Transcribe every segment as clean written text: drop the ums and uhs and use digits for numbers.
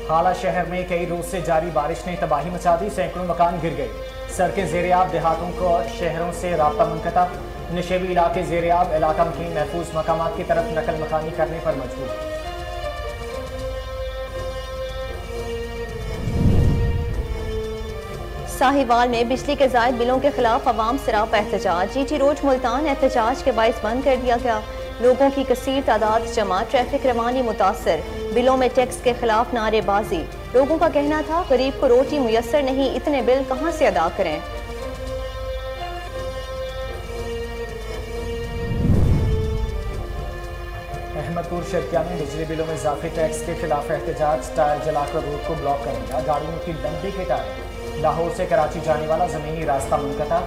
हालां शहर में कई रोज से जारी बारिश ने तबाही मचा दी, सैकड़ों मकान गिर गए, सड़कें ज़ेर-ए-आब, देहातों को शहरों से राब्ता मुनक़ता, नशेबी इलाके ज़ेर-ए-आब, इलाका मुकीम महफूज मकामात की तरफ नकल मकानी करने पर मजबूर। साहिवाल में बिजली के जायद बिलों के खिलाफ अवाम सरापा एहतजाज, जीटी रोड मुल्तान एहतजाज के बाइस बंद कर दिया गया। लोगों की कसीर तादाद जमा, ट्रैफिक रवानी मुतासर, बिलों में टैक्स के खिलाफ नारेबाजी। लोगों का कहना था गरीब को रोटी मुयस्सर नहीं, इतने बिल कहां से अदा करें। अहमदपुर शर्किया में बिजली बिलों में इजाफी टैक्स के खिलाफ एहतजाज, टायर जलाकर रोड को ब्लॉक कर दिया, गाड़ियों की लंबी कतारें। लाहौर से कराची जाने वाला जमीनी रास्ता मुनक़ता,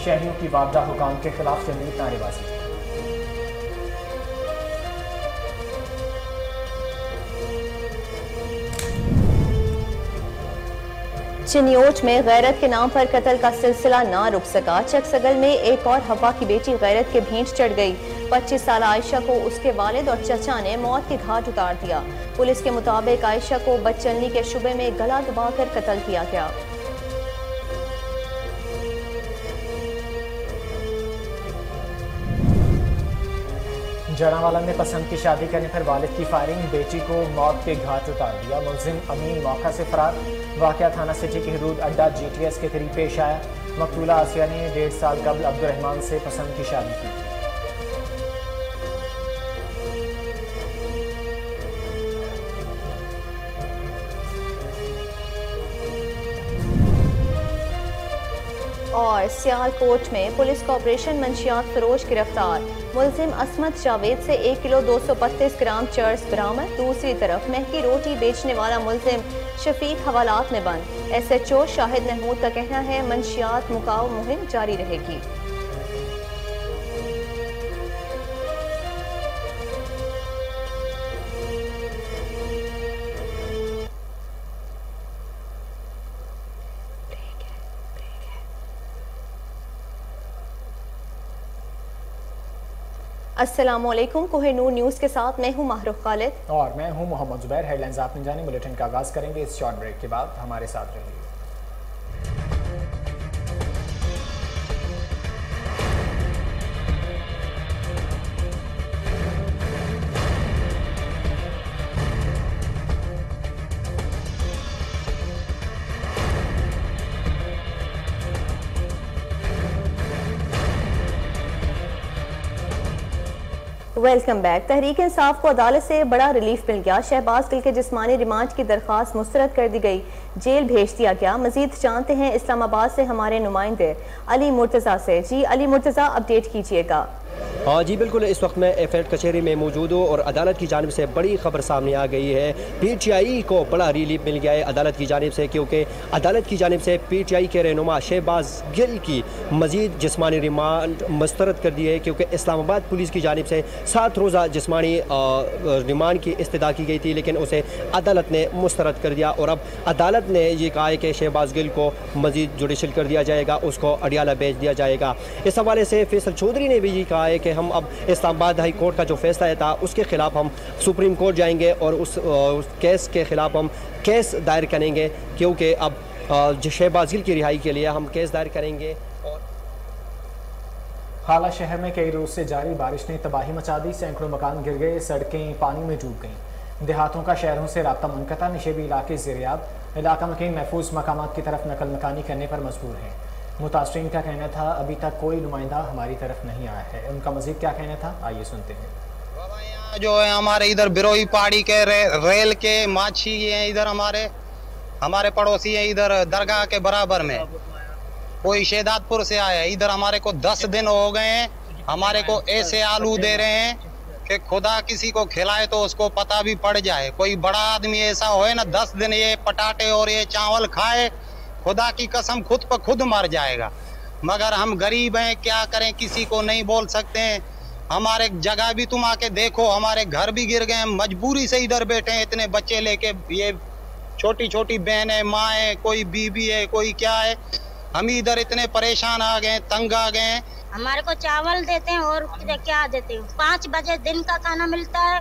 शहरियों की वापदा हुकाम के खिलाफ शदीद नारेबाजी। चिन्योट में गैरत के नाम पर कत्ल का सिलसिला ना रुक सका। चकसगल में एक और हवा की बेटी गैरत के भेंट चढ़ गई। 25 साल आयशा को उसके वालिद और चचा ने मौत के घाट उतार दिया। पुलिस के मुताबिक आयशा को बदचलनी के शुबे में गला दबाकर कत्ल किया गया। जनावाला में पसंद की शादी करने पर वालिद की फायरिंग, बेटी को मौत के घाट उतार दिया। मुलजिम अमीन मौका से फरार। वाक़या थाना सिटी की हदूद अड्डा GTS के करीब पेश आया। मकतूला आसिया ने 1.5 साल कबल अब्दुर्रहमान से पसंद की शादी की। और सियालकोट में पुलिस का ऑपरेशन मंशियात फरोश गिरफ्तार। मुलजिम असमत जावेद से 1 किलो 232 ग्राम चर्स बरामद। दूसरी तरफ महंगी रोटी बेचने वाला मुलजिम शफीक हवालात में बंद। SHO शाहिद महमूद का कहना है मंशियात मुकाव मुहिम जारी रहेगी। अस्सलामुअलैकुम, कोहिनूर न्यूज़ के साथ मैं हूं माहरुख खालिद और मैं हूं मोहम्मद जुबैर। हेडलाइंस आपने जानी, बुलेटिन का आगाज करेंगे इस शॉर्ट ब्रेक के बाद। हमारे साथ रहिए। Welcome back. तहरीक इंसाफ को अदालत से बड़ा रिलीफ मिल गया। शहबाज गिल के जिस्मानी रिमांड की दरख्वास्त मुस्तरद कर दी गई, जेल भेज दिया गया। मजीद जानते हैं इस्लामाबाद से हमारे नुमाइंदे अली मुर्तज़ा से। जी अली मुर्तज़ा, अपडेट कीजिएगा। हाँ जी बिल्कुल, इस वक्त मैं एफएड कचहरी में मौजूद हूँ और अदालत की जानिब से बड़ी खबर सामने आ गई है। PTI को बड़ा रिलीफ मिल गया है अदालत की जानिब से, क्योंकि अदालत की जानिब से PTI के रहनुमा शहबाज गिल की मजीद जिस्मानी रिमांड मुस्तरद कर दी है, क्योंकि इस्लामाबाद पुलिस की जानिब से 7 रोज़ा जिस्मानी रिमांड की इस्तदा की गई थी, लेकिन उसे अदालत ने मुस्तरद कर दिया। और अब अदालत ने ये कहा है कि शहबाज गिल को मजीद जुडिशल कर दिया जाएगा, उसको अडियाला भेज दिया जाएगा। इस हवाले से फैसल चौधरी ने भी ये कहा है कि हम अब इस्लामाबाद हाई कोर्ट का जो फैसला था उसके खिलाफ हम सुप्रीम कोर्ट जाएंगे और उस केस के खिलाफ हम केस दायर करेंगे, क्योंकि अब शहबाज गिल की रिहाई के लिए हम केस दायर करेंगे। और हालां शहर में कई रोज से जारी बारिश ने तबाही मचा दी, सैकड़ों मकान गिर गए, सड़कें पानी में डूब गईं। देहातों का शहरों से राब्ता मुनक़ता, नशेबी इलाके ज़ेर-ए-आब, इलाका मकीन महफूज मकामात की तरफ नकल मकानी करने पर मजबूर हैं। मुतासरीन का कहना था अभी तक कोई नुमाइंदा हमारी तरफ नहीं आया है। उनका मजीद क्या कहना था, आइए सुनते हैं। जो है हमारे इधर बिरोई पहाड़ी के रेल के माछी हैं, इधर हमारे पड़ोसी हैं, इधर दरगाह के बराबर में कोई शेदातपुर से आया है। इधर हमारे को 10 दिन हो गए हैं, हमारे को ऐसे आलू दे रहे हैं कि खुदा किसी को खिलाए तो उसको पता भी पड़ जाए। कोई बड़ा आदमी ऐसा होए ना 10 दिन ये पटाटे और ये चावल खाए, खुदा की कसम खुद पर खुद मर जाएगा। मगर हम गरीब हैं, क्या करें, किसी को नहीं बोल सकते हैं। हमारे जगह भी तुम आके देखो, हमारे घर भी गिर गए, हम मजबूरी से इधर बैठे हैं इतने बच्चे लेके। ये छोटी छोटी बहन है, माँ है, कोई बीबी है, कोई क्या है। हम इधर इतने परेशान आ गए, तंग आ गए हैं। हमारे को चावल देते हैं और क्या देते हैं, 5 बजे दिन का खाना मिलता है,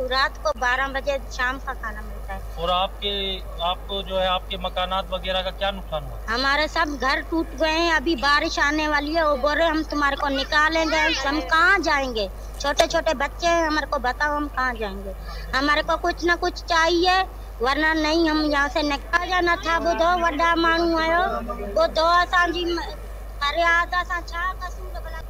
रात को 12 बजे शाम का खाना मिलता है। और आपको जो है आपके मकानात वगैरह का क्या नुकसान हुआ? हमारे सब घर टूट गए हैं। अभी बारिश आने वाली है, वो बोल रहे हम तुम्हारे को निकालेंगे। हम कहाँ जाएंगे? छोटे छोटे बच्चे हैं, हमारे को बताओ हम कहाँ जाएंगे? हमारे को कुछ न कुछ चाहिए, वरना नहीं हम यहाँ से निकल जाना था। वो दो वड्डा मानू आयो, वो दो असांजी अरे आधा सा छा कसूर बला।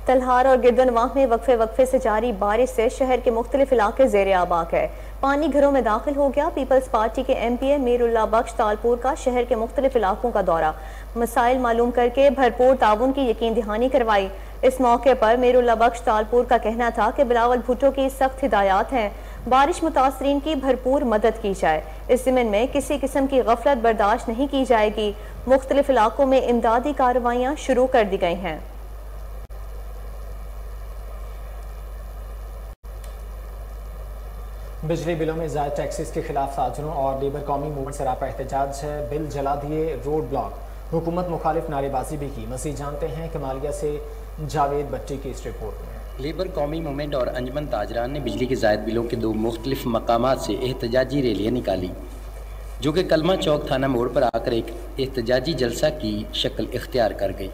तलहार और गिरदनवाह में वक्फे से जारी बारिश से शहर के मुख्तलिफ इलाके ज़ेरे आब है। पानी घरों में दाखिल हो गया। पीपल्स पार्टी के MPA मीरुल्लाह बख्श तालपुर का शहर के मुख्तलिफ इलाकों का दौरा, मसाइल मालूम करके भरपूर ताउन की यकीन दहानी करवाई। इस मौके पर मीरुल्लाह बख्श तालपुर का कहना था कि बिलावल भुट्टो की सख्त हिदायत हैं, बारिश मुतासरीन की भरपूर मदद की जाए। इस ज़िम्न में किसी किस्म की गफलत बर्दाश्त नहीं की जाएगी। मुख्तलिफ इलाकों में इमदादी कार्रवाइयाँ शुरू कर दी गई हैं। बिजली बिलों में ज़ायद टैक्सेस के खिलाफ ताजरों और लेबर कौमी मूवमेंट सरापा एहतजाज है। बिल जला दिए, रोड ब्लॉक, हुकूमत मुखालिफ नारेबाजी भी की। मज़ीद जानते हैं कमालिया से जावेद बट्टी की इस रिपोर्ट में। लेबर कौमी मूवमेंट और अंजमन ताजरान ने बिजली के ज़ायद बिलों के 2 मुख्तलिफ मकामात से एहतजाजी रैलियाँ निकाली, जो कि कलमा चौक थाना मोड़ पर आकर एक एहतजाजी जलसा की शक्ल इख्तियार कर गई।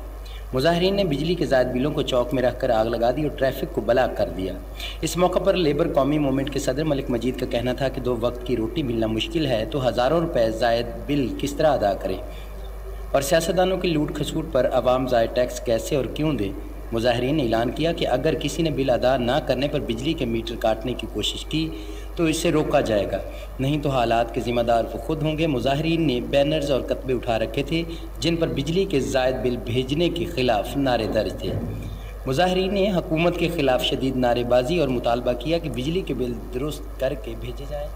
मुजाहिरीन ने बिजली के ज़ायद बिलों को चौक में रखकर आग लगा दी और ट्रैफिक को ब्लॉक कर दिया। इस मौके पर लेबर कौमी मूवमेंट के सदर मलिक मजीद का कहना था कि 2 वक्त की रोटी मिलना मुश्किल है तो हज़ारों रुपए ज़ायद बिल किस तरह अदा करें और सियासतदानों की लूट खसूट पर अवाम ज़ायद टैक्स कैसे और क्यों दे। मुजाहिरीन ने ऐलान किया कि अगर किसी ने बिल अदा ना करने पर बिजली के मीटर काटने की कोशिश की तो इससे रोका जाएगा, नहीं तो हालात के ज़िम्मेदार वो खुद होंगे। मुजाहिरीन ने बैनर्स और कतबे उठा रखे थे जिन पर बिजली के ज़ायद बिल भेजने के ख़िलाफ़ नारे दर्ज थे। मुजाहिरीन ने हुकूमत के ख़िलाफ़ शदीद नारेबाजी और मुतालबा किया कि बिजली के बिल दुरुस्त करके भेजे जाएँ।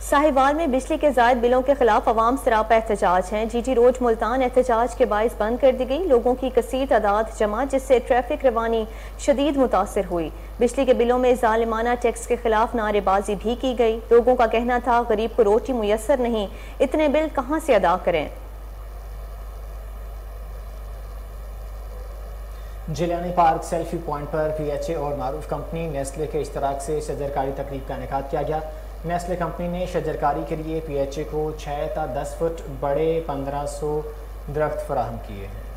साहिवाल में बिजली के ज़ायद बिलों के खिलाफ अवाम सरापा एहतजाज हैं। GT रोड मुल्तान एहतजाज के बाइस बंद कर दी गई। लोगों की कसीर तादाद जमा, जिससे ट्रैफिक रवानी शदीद मुतासर हुई। बिजली के बिलों में जालिमाना टैक्स के खिलाफ नारेबाजी भी की गई। लोगों का कहना था गरीब को रोटी मुयसर नहीं, इतने बिल कहाँ से अदा करें। जिलानी पार्क सेल्फी पॉइंट पर PHA और मारूफ कंपनी नेस्ले के इश्तराक से शजरकारी तकरीब का इनेकाद किया गया। नेस्ले कंपनी ने शजरकारी के लिए PHA को 6 ता 10 फुट बड़े 1500 दरख्त फराहम किए हैं।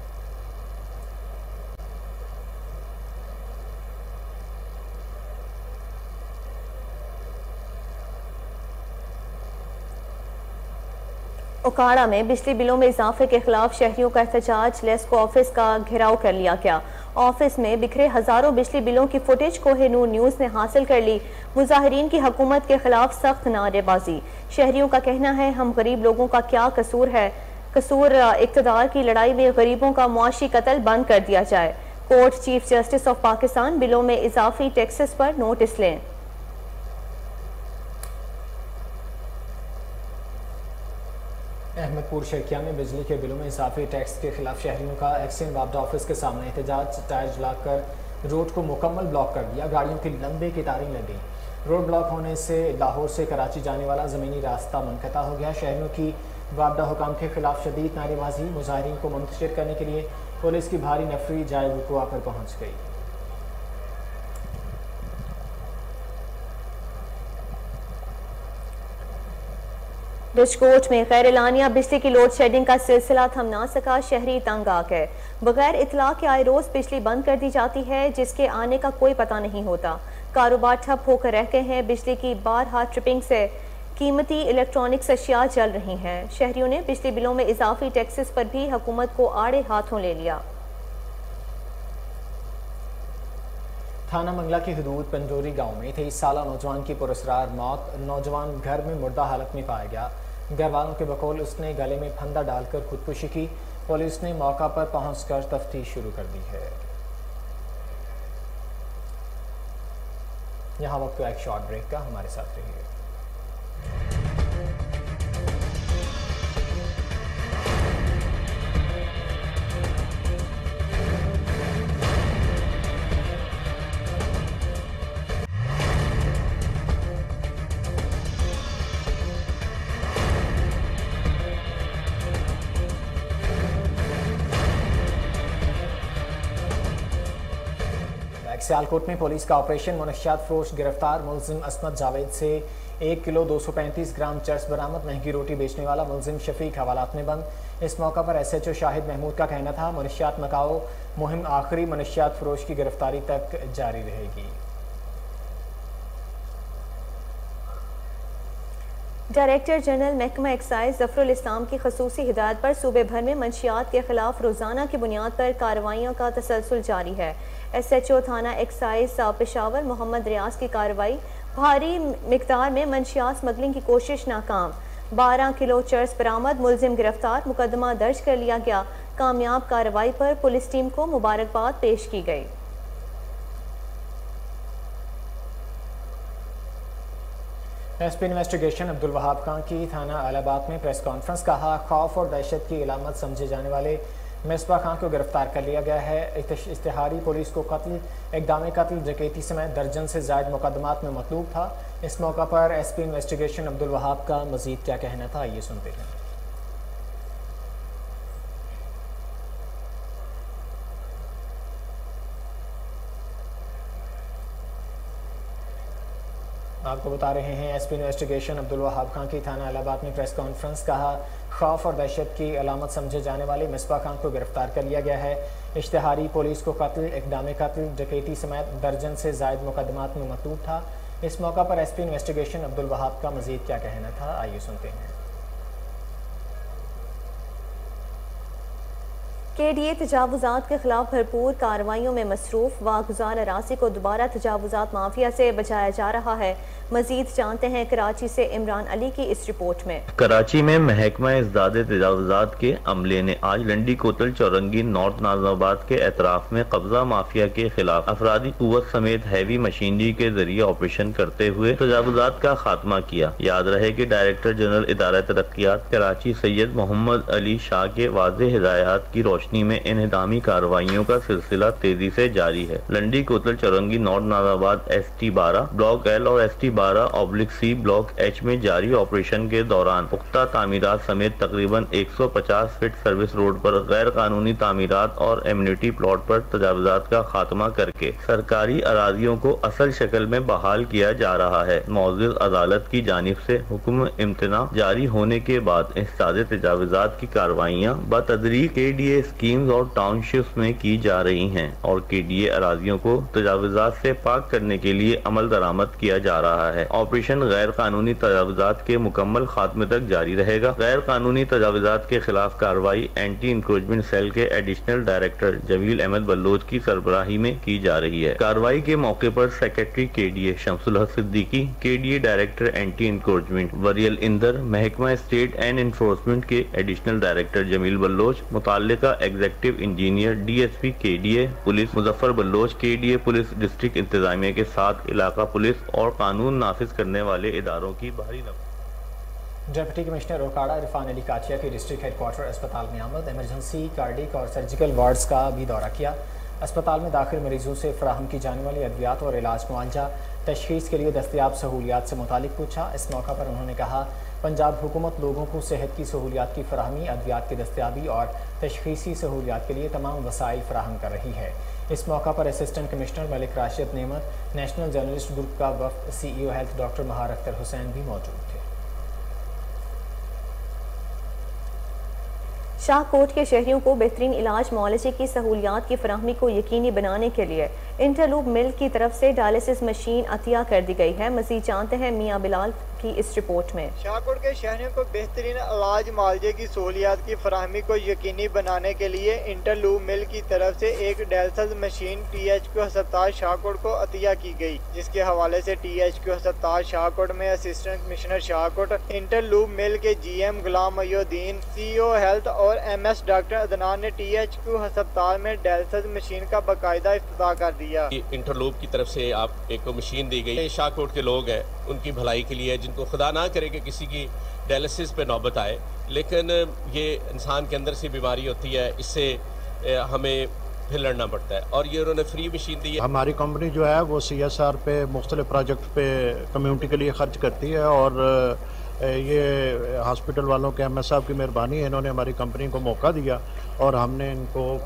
उकाड़ा में बिजली बिलों में इजाफे के खिलाफ शहरियों का एहतजाज, लेस्को ऑफिस का घेराव कर लिया गया। ऑफिस में बिखरे हजारों बिजली बिलों की फुटेज कोहिनूर न्यूज़ ने हासिल कर ली। मुजाहिरीन की हुकूमत के खिलाफ सख्त नारेबाजी। शहरियों का कहना है हम गरीब लोगों का क्या कसूर है, कसूर इक़्तिदार की लड़ाई में गरीबों का मुआशी कत्ल बंद कर दिया जाए। Court chief justice of Pakistan बिलों में इजाफी टैक्सेस पर नोटिस लें। अहमदपुर शर्किया में बिजली के बिलों में इजाफी टैक्स के खिलाफ शहरियों का एक्सचेंज वापडा ऑफिस के सामने एहतजाज। टायर जलाकर रोड को मुकम्मल ब्लॉक कर दिया। गाड़ियों की लंबे कतारें लग गई। रोड ब्लॉक होने से लाहौर से कराची जाने वाला ज़मीनी रास्ता मुनक़ता हो गया। शहरियों की वापडा हुकाम के खिलाफ शदीद नारेबाजी। मुजाहिरीन को मुंतशिर करने के लिए पुलिस की भारी नफरी जाए वक़ुआ पर पहुँच गई। बिजकोट में गैर एलानिया बिजली की लोड शेडिंग का सिलसिला थम ना सका। शहरी तंग आ गए। बगैर इतला के आए रोज बिजली बंद कर दी जाती है, जिसके आने का कोई पता नहीं होता। कारोबार ठप होकर रह गए हैं। बिजली की बारहा ट्रिपिंग से कीमती इलेक्ट्रॉनिक्स अशिया जल रही हैं। शहरियों ने बिजली बिलों में इजाफी टैक्सेस पर भी हुकूमत को आड़े हाथों ले लिया। थाना मंगला की हदूद पंजोरी गांव में 23 साला नौजवान की पुरस्रार मौत। नौजवान घर में मुर्दा हालत में पाया गया। घर वालों के बकौल उसने गले में फंदा डालकर खुदकुशी की। पुलिस ने मौका पर पहुंचकर तफ्तीश शुरू कर दी है। यहाँ वक्त एक शॉर्ट ब्रेक का, हमारे साथ रहिए। सियालकोट में पुलिस का ऑपरेशन मुनशियात फरोश गिरफ्तार, मुलजिम असमत जावेद से 1 किलो 235 ग्राम चर्स बरामद, महंगी रोटी बेचने वाला मुलजिम शफीक हवालात में बंद। इस मौका पर SHO शाहिद महमूद का कहना था मुनशियात मकाओ मुहिम आखिरी मुनशियात फरोश की गिरफ्तारी तक जारी रहेगी। डायरेक्टर जनरल महकमा एक्साइज जफरुल इस्लाम की खसूसी हिदायत पर सूबे भर में मंशियात के खिलाफ रोजाना की बुनियाद पर कार्रवाइयों का तसलसल जारी है। SHO थाना एक्साइज पेशावर मोहम्मद रियाज की कार्रवाई, भारी मिकदार में मंशियात स्मगलिंग की कोशिश नाकाम, 12 किलो चर्स बरामद, मुलजिम गिरफ्तार, मुकदमा दर्ज कर लिया गया। कामयाब कार्रवाई पर पुलिस टीम को मुबारकबाद पेश की गई। SP इन्वेस्टिगेशन अब्दुल वहाब खान की थाना अलाहाबाद में प्रेस कॉन्फ्रेंस, कहा खौफ और दहशत की इलामत समझे जाने वाले मिसबा खान को गिरफ्तार कर लिया गया है। इश्तिहारी पुलिस को कत्ल, इक़दाम कत्ल, डकैती समेत दर्जन से ज़ायद मुकदमात में मतलूब था। इस मौका पर SP इन्वेस्टिगेशन अब्दुल वहाब का मज़ीद क्या कहना था, ये सुनते हैं। आपको बता रहे हैं SP इन्वेस्टिगेशन अब्दुल वहाब खान की थाना अलाहाबाद में प्रेस कॉन्फ्रेंस, कहा खौफ और दहशत की अलामत समझे जाने वाले मिसबा खान को गिरफ्तार कर लिया गया है। इश्तिहारी पुलिस को कत्ल, इक़दाम कत्ल, डकैती समेत दर्जन से ज़ायद मुकदमात में मतलूब था। इस मौका पर SP इन्वेस्टिगेशन अब्दुल वहाब का मज़ीद क्या कहना था, आइए सुनते हैं। KDA तजावुज़ात के खिलाफ भरपूर कार्रवाइयों में मसरूफ़, वागुज़ार अरासी को दोबारा तजावुज़ात माफिया से बचाया जा रहा है। मजीद जानते हैं कराची से इमरान अली की इस रिपोर्ट में। कराची में महकमा इज़दाद तजावुज़ात के अमले ने आज लंडी कोतल चौरंगी नॉर्थ नाज़िमाबाद के एतराफ में कब्जा माफिया के खिलाफ अफरादी कुव्वत समेत हैवी मशीनरी के जरिए ऑपरेशन करते हुए तजावुज़ात का खात्मा किया। याद रहे कि डायरेक्टर जनरल इदारा तरक्कियात कराची सैयद मोहम्मद अली शाह के वाज़ेह हिदायत की रोशनी में इन्हिदामी कार्रवाइयों का सिलसिला तेजी से जारी है। Landi Kotal Chowrangi north Nazimabad ST12 block L और ST12/C ब्लॉक H में जारी ऑपरेशन के दौरान पुख्ता तामीरात समेत तकरीबन 150 फीट सर्विस रोड पर गैर कानूनी तामीरात और एम्यूनिटी प्लॉट पर तजावुज़ात का खात्मा करके सरकारी अराजियों को असल शक्ल में बहाल किया जा रहा है। मौजूद अदालत की जानिब से हुक्म इम्तना जारी होने के बाद इस्तादे तजावुज़ात की कार्रवाइयाँ बतदरीज KDA स्कीम्स और टाउनशिप्स में की जा रही हैं और KDA अराजियों को तजावुज़ात से पाक करने के लिए अमल दरामद किया जा रहा है। ऑपरेशन गैर कानूनी तजावुज़ात के मुकम्मल खात्मे तक जारी रहेगा। गैर कानूनी तजावुज़ात के खिलाफ कार्रवाई एंटी इंक्रोचमेंट सेल के एडिशनल डायरेक्टर जमील अहमद बलोच की सरबराही में की जा रही है। कार्रवाई के मौके पर secretary KDA Shamsul Haq Siddiqui, KDA director anti encroachment वरियल इंदर, महकमा स्टेट एंड इन्फोर्समेंट के एडिशनल डायरेक्टर जमील बलोच, मुताल्लिका executive engineer DSP KDA police Muzaffar Baloch, KDA police district इंतजामिया के साथ इलाका पुलिस और कानून नाफिज करने वाले इदारों की भारी डिप्टी कमिश्नर ओकाड़ा इरफान अली काचिया के डिस्ट्रिक्ट हेडक्वार्टर अस्पताल में आमद, इमरजेंसी, कार्डिक और सर्जिकल वार्ड्स का भी दौरा किया। अस्पताल में दाखिल मरीजों से फराहम की जाने वाली अद्वियात और इलाज मुआवजा, तशखीस के लिए दस्तयाब सहूलियात से मुतालिक पूछा। इस मौका पर उन्होंने कहा पंजाब हुकूमत लोगों को सेहत की सहूलियात की फराहमी, अद्वियात की दस्तयाबी और तशखीसी सहूलियात के लिए तमाम वसाइल फराहम कर रही है। इस मौका पर असिस्टेंट कमिश्नर मलिक राशिद नेमत, नेशनल जर्नलिस्ट ग्रुप का वफ़द, CEO health doctor Mahar Akhtar Hussain भी मौजूद थे। शाहकोट के शहरियों को बेहतरीन इलाज मुआलजे की सहूलियात की फराहमी को यकीनी बनाने के लिए इंटरलूप मिल की तरफ से डायलिसिस मशीन अतिया कर दी गई है। मज़ीद जानते हैं मियाँ बिलाल की इस रिपोर्ट में। शाहकोट के शहरियों को बेहतरीन इलाज मुआलजे की सहूलियात की फराहमी को यकीनी बनाने के लिए इंटरलूप मिल की तरफ से एक डायलिसिस मशीन THQ अस्पताल शाहकोट को अतिया की गई, जिसके हवाले से THQ अस्पताल शाहकोट में असिस्टेंट कमिश्नर शाहकोट, इंटरलूप मिल के GM गुलाम मयूद्दीन, CEO हेल्थ और MS डॉक्टर अदनान ने THQ अस्पताल में डायलिसिस मशीन का बाकायदा इफ्तिताह कर दिया। इंटरलूप की तरफ से आप एक मशीन दी गई। शाहकोट के लोग हैं, उनकी भलाई के लिए, जिनको खुदा ना करे कि किसी की डायलिसिस पे नौबत आए, लेकिन ये इंसान के अंदर से बीमारी होती है, इससे हमें फिर लड़ना पड़ता है और ये उन्होंने फ्री मशीन दी है। हमारी कंपनी जो है वो CSR पे मुख्तलिफ प्रोजेक्ट पे कम्युनिटी के लिए खर्च करती है और ये हॉस्पिटल वालों के एमएस साहब की मेहरबानी है, इन्होंने हमारी कंपनी को मौका दिया और हमने इनको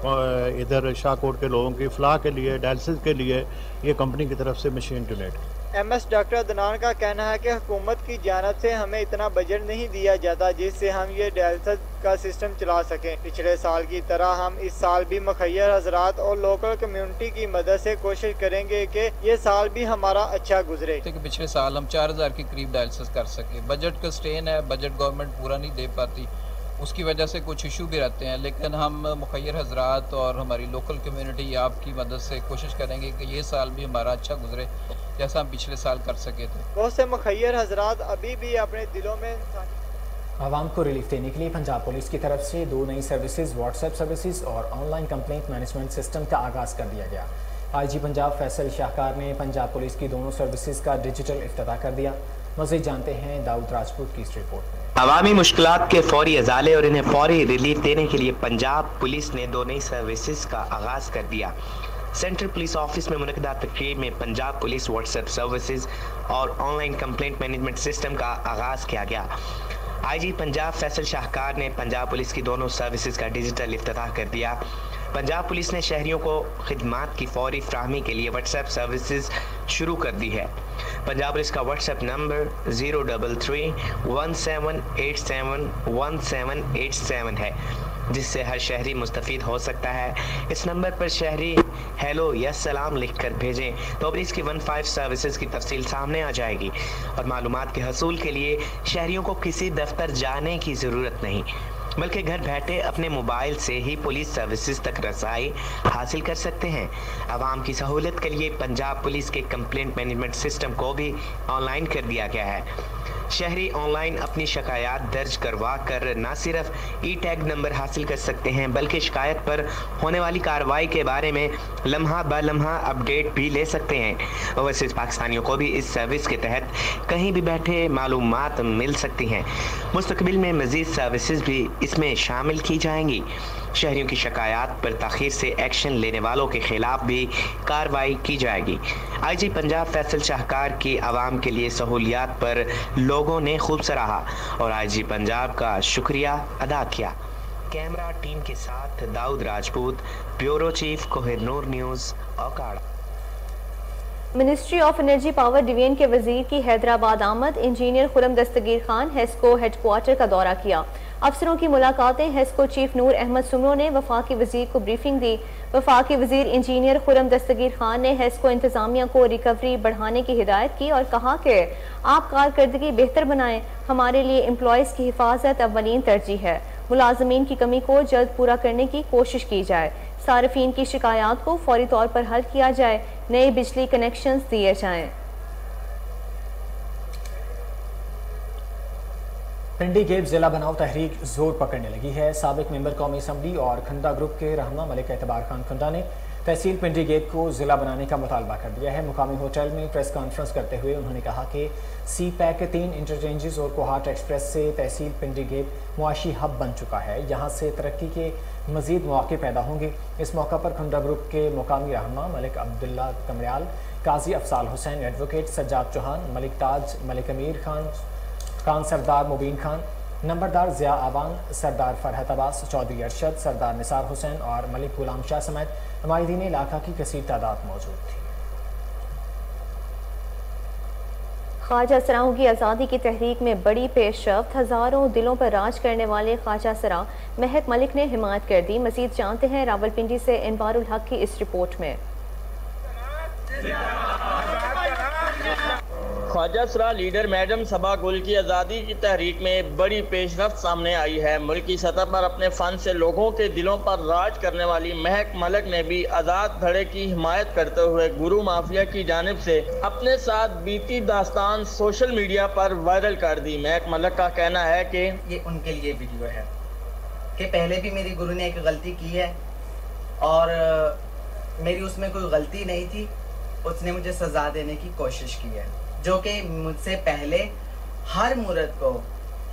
इधर शाहकोट के लोगों की फलाह के लिए, डायलिसिस के लिए ये कंपनी की तरफ से मशीन डोनेट की। एमएस डॉक्टर अदनान का कहना है कि हुकूमत की जानिब से हमें इतना बजट नहीं दिया जाता जिससे हम ये डायलिसिस का सिस्टम चला सकें। पिछले साल की तरह हम इस साल भी मुखय्यर हजरात और लोकल कम्युनिटी की मदद से कोशिश करेंगे कि ये साल भी हमारा अच्छा गुजरे। पिछले साल हम 4000 के करीब डायलिसिस कर सके। बजट का स्ट्रेन है, बजट गवर्नमेंट पूरा नहीं दे पाती, उसकी वजह से कुछ इशू भी रहते हैं, लेकिन हम मुखय्यर हजरात और हमारी लोकल कम्युनिटी आपकी मदद से कोशिश करेंगे कि ये साल भी हमारा अच्छा गुजरे जैसा हम पिछले साल कर सके थे। बहुत से मुखय्यर हजरात अभी भी अपने दिलों में आवाम को रिलीफ देने के लिए पंजाब पुलिस की तरफ से 2 नई सर्विसेज, व्हाट्सएप सर्विसेज और ऑनलाइन कंप्लेंट मैनेजमेंट सिस्टम का आगाज़ कर दिया गया। आईजी पंजाब फैसल शाहकार ने पंजाब पुलिस की दोनों सर्विसेज का डिजिटल इफ्तिताह कर दिया। मज़ीद जानते हैं दाऊद राजपूत की इस रिपोर्ट में। अवामी मुश्किलात के फौरी अजाले और इन्हें फौरी रिलीफ देने के लिए पंजाब पुलिस ने 2 नई सर्विसेज का आगाज़ कर दिया। सेंट्रल पुलिस ऑफिस में मुनक़दा तकरीब में पंजाब पुलिस व्हाट्सएप सर्विसेज और ऑनलाइन कंप्लेंट मैनेजमेंट सिस्टम का आगाज़ किया गया। आईजी पंजाब फैसल शाहकार ने पंजाब पुलिस की दोनों सर्विसेज का डिजिटल इफ्तिताह कर दिया। पंजाब पुलिस ने शहरियों को खिदमात की फौरी फ्राहमी के लिए व्हाट्सएप सर्विसेज शुरू कर दी है। पंजाब पुलिस का व्हाट्सएप नंबर 03317871787 है, जिससे हर शहरी मुस्तफ़ीद हो सकता है। इस नंबर पर शहरी हेलो या सलाम लिख कर भेजें तो पुलिस की 15 सर्विसेज की तफसील सामने आ जाएगी और मालूमात के हसूल के लिए शहरियों को किसी दफ्तर जाने की ज़रूरत नहीं, बल्कि घर बैठे अपने मोबाइल से ही पुलिस सर्विसेज तक रसाई हासिल कर सकते हैं। आवाम की सहूलत के लिए पंजाब पुलिस के कंप्लेंट मैनेजमेंट सिस्टम को भी ऑनलाइन कर दिया गया है। शहरी ऑनलाइन अपनी शिकायत दर्ज करवा कर न सिर्फ ई टैग नंबर हासिल कर सकते हैं, बल्कि शिकायत पर होने वाली कार्रवाई के बारे में लम्हा ब लम्हा अपडेट भी ले सकते हैं। ओवरसीज़ पाकिस्तानियों को भी इस सर्विस के तहत कहीं भी बैठे मालूमात मिल सकती हैं। मुस्तकबिल में मज़ीद सर्विसेज भी इसमें शामिल की जाएंगी। शहरियों की शिकायत पर ताख़ीर से एक्शन लेने वालों के खिलाफ भी कार्रवाई की जाएगी। आईजी पंजाब फैसल शाहकार की आवाम के लिए सहूलियात पर लोगों ने खूब सराहा और आईजी पंजाब का शुक्रिया अदा किया। कैमरा टीम के साथ Dawood Rajput, bureau chief Kohinoor news, Okara. Ministry of energy power division के वजीर की हैदराबाद आमद। इंजीनियर खुरम दस्तगीर खान हेस्को हेडक्वार्टर का दौरा किया। अफसरों की मुलाकातें। हेस्को चीफ नूर अहमद सुमरो ने वफाकी वजीर को ब्रीफिंग दी। वफाकी वजीर इंजीनियर खुरम दस्तगीर खान ने हेस्को इंतजामिया को रिकवरी बढ़ाने की हिदायत की और कहा कि आप कारकर्दगी बेहतर बनाएं। हमारे लिए एम्प्लॉयज़ की हिफाजत अव्वलीन तरजीह है। मुलाजमीन की कमी को जल्द पूरा करने की कोशिश की जाए। सार्फिन की शिकायत को फौरी तौर पर हल किया जाए। नए बिजली कनेक्शन दिए जाएं। पिंडी गेप जिला बनाओ तहरीक जोर पकड़ने लगी है। साबिक मेंबर कौमी असम्बली और खंडा ग्रुप के रहनुमा मलिक एतबार खान खंडा ने तहसील पिंडी गेप को जिला बनाने का मुतालबा कर दिया है। मुकामी होटल में प्रेस कॉन्फ्रेंस करते हुए उन्होंने कहा कि सी पैक के 3 इंटरचेंजेस और कोहाट एक्सप्रेस से तहसील पिंडी गेप मुआशी हब बन चुका है। यहाँ से तरक्की के मजीद मौके पैदा होंगे। इस मौका पर खंडा ग्रुप के मुकामी रहनुमा मलिक अब्दुल्ला कमरियाल, काजी अफसाल हुसैन, एडवोकेट सज्जाद चौहान, मलिक ताज, मलिक अमीर खान, सरदार मुबीन खान, नंबरदार ज़िया आवान, सरदार फरहत अब्बास, चौधरी अरशद, सरदार निसार हुसैन और मलिक गुलाम शाह समेत नुमाइंदीन इलाका की कसीर तादाद मौजूद थी। ख्वाजा सराओं की आज़ादी की तहरीक में बड़ी पेशरफ्त। हज़ारों दिलों पर राज करने वाले ख्वाजा सरा महक मलिक ने हिमायत कर दी। मज़ीद जानते हैं रावलपिंडी से इनवारुल हक की इस रिपोर्ट में। ख्वाजा सरा लीडर मैडम सबा गुल की आज़ादी की तहरीक में बड़ी पेशरफ्त सामने आई है। मुल्की सतह पर अपने फ़न से लोगों के दिलों पर राज करने वाली महक मलिक ने भी आज़ाद धड़े की हिमायत करते हुए गुरु माफिया की जानिब से अपने साथ बीती दास्तान सोशल मीडिया पर वायरल कर दी। महक मलिक का कहना है कि ये उनके लिए वीडियो है कि पहले भी मेरी गुरु ने एक गलती की है और मेरी उसमें कोई गलती नहीं थी, उसने मुझे सज़ा देने की कोशिश की है, जो कि मुझसे पहले हर मुर्द को,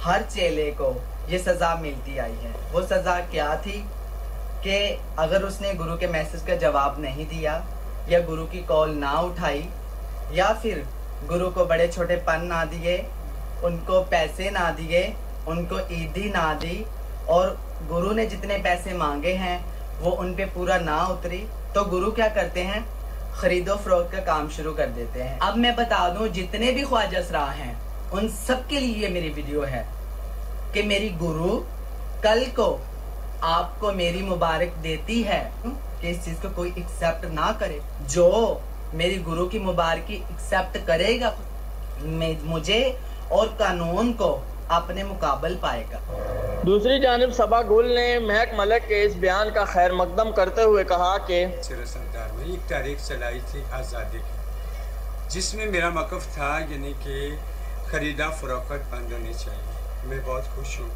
हर चेले को ये सज़ा मिलती आई है। वो सज़ा क्या थी कि अगर उसने गुरु के मैसेज का जवाब नहीं दिया या गुरु की कॉल ना उठाई या फिर गुरु को बड़े छोटे पन ना दिए उनको पैसे ना दिए, उनको ईदी ना दी, और गुरु ने जितने पैसे मांगे हैं वो उन पे पूरा ना उतरी, तो गुरु क्या करते हैं, खरीदो फरोख्त का काम शुरू कर देते हैं। अब मैं बता दूं, जितने भी ख्वाजा असरार हैं उन सब के लिए ये मेरी वीडियो है कि मेरी गुरु कल को आपको मेरी मुबारक देती है कि इस चीज को कोई एक्सेप्ट ना करे। जो मेरी गुरु की मुबारकी एक्सेप्ट करेगा मुझे और कानून को अपने मुकाबल पाएगा। दूसरी जानिब सबा गुल ने महक मलक के इस बयान का खैर मकदम करते हुए कहा कि सरदार में एक तारीख चलाई थी आज़ादी की, जिसमें मेरा मकफ था यानी कि खरीदा फरोख्त बंद होनी चाहिए। मैं बहुत खुश हूँ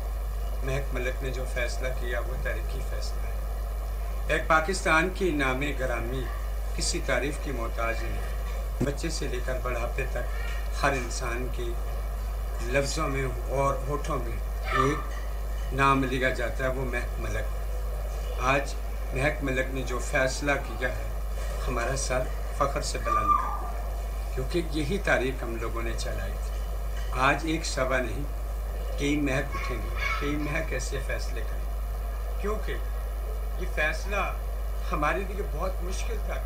महक मलक ने जो फैसला किया वो तारीखी फैसला है। एक पाकिस्तान की नामे गरामी किसी तारीफ की मोहताज नहीं। बच्चे से लेकर बढ़ापे तक हर इंसान के लफ्ज़ों में और होठों में एक नाम लिया जाता है, वो महक मलक। आज महक मलक ने जो फैसला किया है हमारा सर फ़ख्र से बुलंद कर दिया, क्योंकि यही तारीख हम लोगों ने चलाई थी। आज एक सवा नहीं, कई महक उठेंगे, कई महक ऐसे फैसले करेंगे, क्योंकि ये फैसला हमारे लिए बहुत मुश्किल था।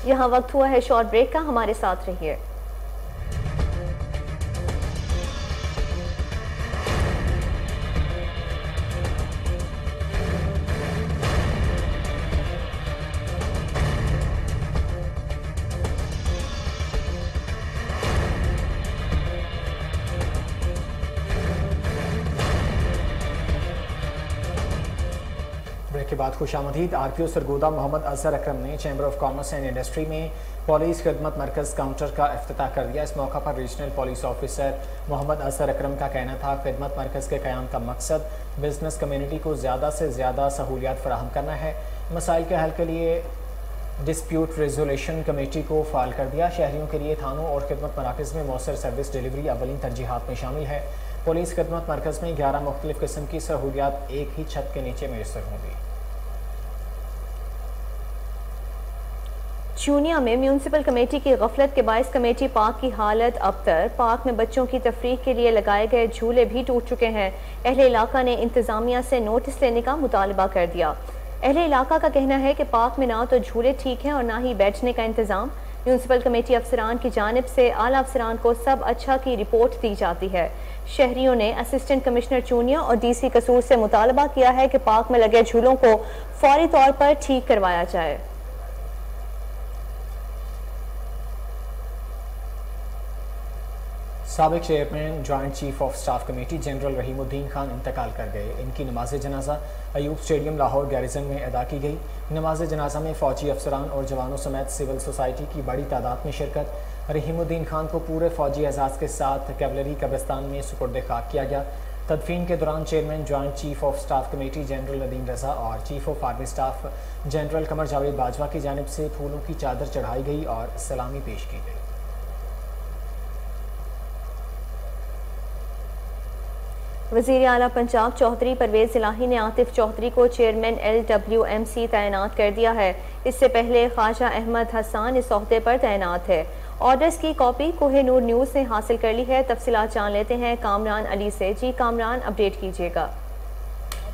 यहाँ वक्त हुआ है शॉर्ट ब्रेक का, हमारे साथ रहिए। के बाद खुशामदीद। RPO सरगोदा मोहम्मद अजहर अकरम ने chamber of commerce and industry में पुलिस खिदमत मरकज़ काउंटर का इफ्तिताह कर दिया। इस मौका पर regional police officer Mohammad Azhar Akram का कहना था, खिदमत मरकज़ के क़याम का मकसद बिजनेस कम्यूनिटी को ज़्यादा से ज़्यादा सहूलियात फराहम करना है। मसाइल के हल के लिए डिस्प्यूट रेजोल्यूशन कमेटी को फ़ाल कर दिया। शहरियों के लिए थानों और खिदमत मराकज़ में मौसर सर्विस डिलीवरी अवलिन तरजीहात में शामिल है। पुलिस खिदमत मरकज़ में 11 मुख्तलिफ किस्म की सहूलियात एक ही छत के नीचे मैसर होंगी। चूनिया में म्यूनसिपल कमेटी की गफलत के बायस कमेटी पार्क की हालत अबतर। पार्क में बच्चों की तफरीह के लिए लगाए गए झूले भी टूट चुके हैं। अहले इलाका ने इंतजामिया से नोटिस लेने का मुतालबा कर दिया। अहले इलाका का कहना है कि पार्क में ना तो झूले ठीक हैं और ना ही बैठने का इंतजाम। म्यूनसिपल कमेटी अफसरान की जानिब से आला अफसरान को सब अच्छा की रिपोर्ट दी जाती है। शहरियों ने असिस्टेंट कमिश्नर चूनिया और DC कसूर से मुतालबा किया है कि पार्क में लगे झूलों को फौरी तौर पर ठीक करवाया जाए। साबिक chairman joint chief of staff committee general Rahimuddin Khan इंतकाल कर गए। इनकी नमाज जनाजा अयूब स्टेडियम लाहौर गैरिजन में अदा की गई। नमाज जनाजा में फ़ौजी अफसरान और जवानों समेत सिविल सोसाइटी की बड़ी तादाद में शिरकत। रहीमुद्दीन खान को पूरे फ़ौजी एजाज़ के साथ कैवलरी कब्रिस्तान में सुपुर्द खाक किया गया। तदफीन के दौरान chairman joint chief of staff committee general Nadeem Raza और chief of army staff general Qamar Javed Bajwa की जानिब से फूलों की चादर चढ़ाई गई और सलामी पेश की गई। वज़ीर आला पंजाब चौधरी परवेज़ इलाही ने आतिफ चौधरी को चेयरमैन LWMC तैनात कर दिया है। इससे पहले ख्वाजा अहमद हसन इस ओहदे पर तैनात है। ऑर्डर्स की कॉपी कोहिनूर न्यूज़ ने हासिल कर ली है। तफसीलात जान लेते हैं कामरान अली से। जी कामरान, अपडेट कीजिएगा।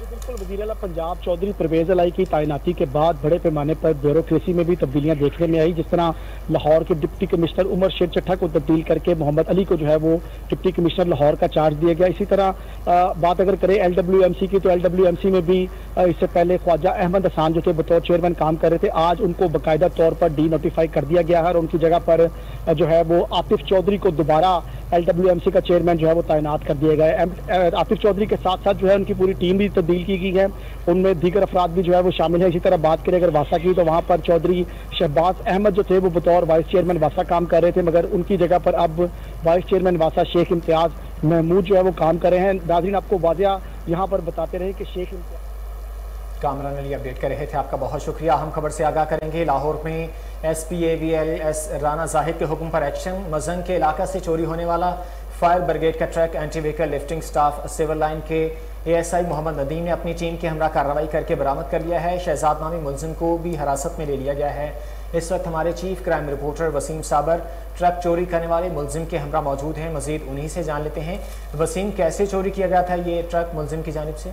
बिल्कुल, वज़ीर आला पंजाब चौधरी परवेज़ इलाही की तैनाती के बाद बड़े पैमाने पर ब्यूरोक्रेसी में भी तब्दीलियां देखने में आई। जिस तरह लाहौर के डिप्टी कमिश्नर उमर शेर चट्ठा को तब्दील करके मोहम्मद अली को जो है वो डिप्टी कमिश्नर लाहौर का चार्ज दिया गया। इसी तरह बात अगर करें LWMC की, तो LWMC में भी इससे पहले ख्वाजा अहमद हसन जो थे बतौर चेयरमैन काम कर रहे थे, आज उनको बाकायदा तौर पर डीनोटिफाई कर दिया गया है और उनकी जगह पर जो है वो आतिफ चौधरी को दोबारा LWMC का चेयरमैन जो है वो तैनात कर दिया गया है। आतिफ चौधरी के साथ साथ जो है उनकी पूरी टीम भी तब्दील की गई है, उनमें दीगर अफराद भी जो है वो शामिल है। इसी तरह बात करें अगर वासा की, तो वहाँ पर चौधरी शहबाज अहमद जो थे वो बतौर वाइस चेयरमैन वासा काम कर रहे थे, मगर उनकी जगह पर अब वाइस चेयरमैन वासा शेख इम्तियाज महमूद जो है वो काम कर रहे हैं। नाज़रीन, आपको वाज़िया यहाँ पर बताते रहे कि शेख कामरान अली अपडेट कर रहे थे, आपका बहुत शुक्रिया। हम खबर से आगाह करेंगे। लाहौर में SPAVLS राना जाहिद के हुक्म पर एक्शन। मजन के इलाका से चोरी होने वाला फायर ब्रिगेड का truck anti vehicle lifting staff civil line के ASI मोहम्मद नदीम ने अपनी टीम के हमरा कार्रवाई करके बरामद कर लिया है। शहजाद नामी मुलजिम को भी हिरासत में ले लिया गया है। इस वक्त हमारे चीफ क्राइम रिपोर्टर वसीम साबर ट्रक चोरी करने वाले मुलजिम के हमरा मौजूद हैं। मजीद उन्हीं से जान लेते हैं। वसीम, कैसे चोरी किया गया था ये ट्रक मुलजिम की जानिब से?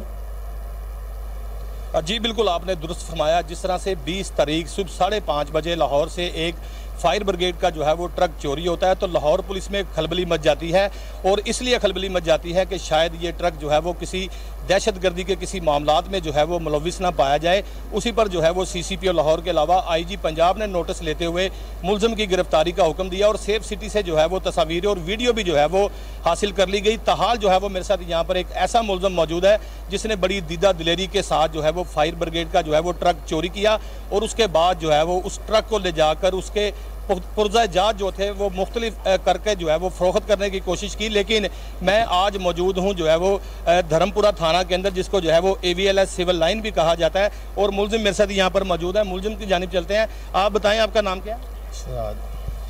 जी बिल्कुल, आपने दुरुस्त फरमाया। जिस तरह से 20 तारीख सुबह 5:30 बजे लाहौर से एक फायर ब्रिगेड का जो है वो ट्रक चोरी होता है तो लाहौर पुलिस में खलबली मच जाती है, और इसलिए खलबली मच जाती है कि शायद ये ट्रक जो है वो किसी दहशतगर्दी के किसी मामलात में जो है वो मुलविस ना पाया जाए। उसी पर जो है वो CCPO लाहौर के अलावा IG पंजाब ने नोटिस लेते हुए मुलजिम की गिरफ्तारी का हुक्म दिया, और सेफ सिटी से जो है वो तस्वीरें और वीडियो भी जो है वो हासिल कर ली गई। ताहाल जो है वो मेरे साथ यहाँ पर एक ऐसा मुलजिम मौजूद है जिसने बड़ी दीदा दिलेरी के साथ जो है वो फायर ब्रिगेड का जो है वो ट्रक चोरी किया, और उसके बाद जो है वो उस ट्रक को ले जाकर उसके पुर्जा जात जो थे वो मुख्तलिफ करके जो है वो फरोख्त करने की कोशिश की। लेकिन मैं आज मौजूद हूँ जो है वो धर्मपुरा थाना के अंदर, जिसको जो है वो AVLS सिविल लाइन भी कहा जाता है, और मुलजिम मेरे साथ यहाँ पर मौजूद है। मुलजिम की जानिब चलते हैं। आप बताएं, आपका नाम क्या है?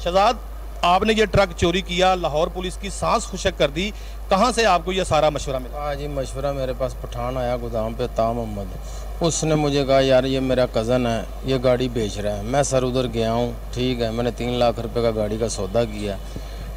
शहजाद, आपने ये ट्रक चोरी किया, लाहौर पुलिस की सांस खुशक कर दी। कहाँ से आपको ये सारा मशवरा मिला? हाँ जी, मशवरा मेरे पास पठान आया गोदाम पे, ता मोहम्मद। उसने मुझे कहा यार ये मेरा कज़न है, ये गाड़ी बेच रहा है। मैं सर उधर गया हूँ, ठीक है, मैंने 3 लाख रुपए का गाड़ी का सौदा किया।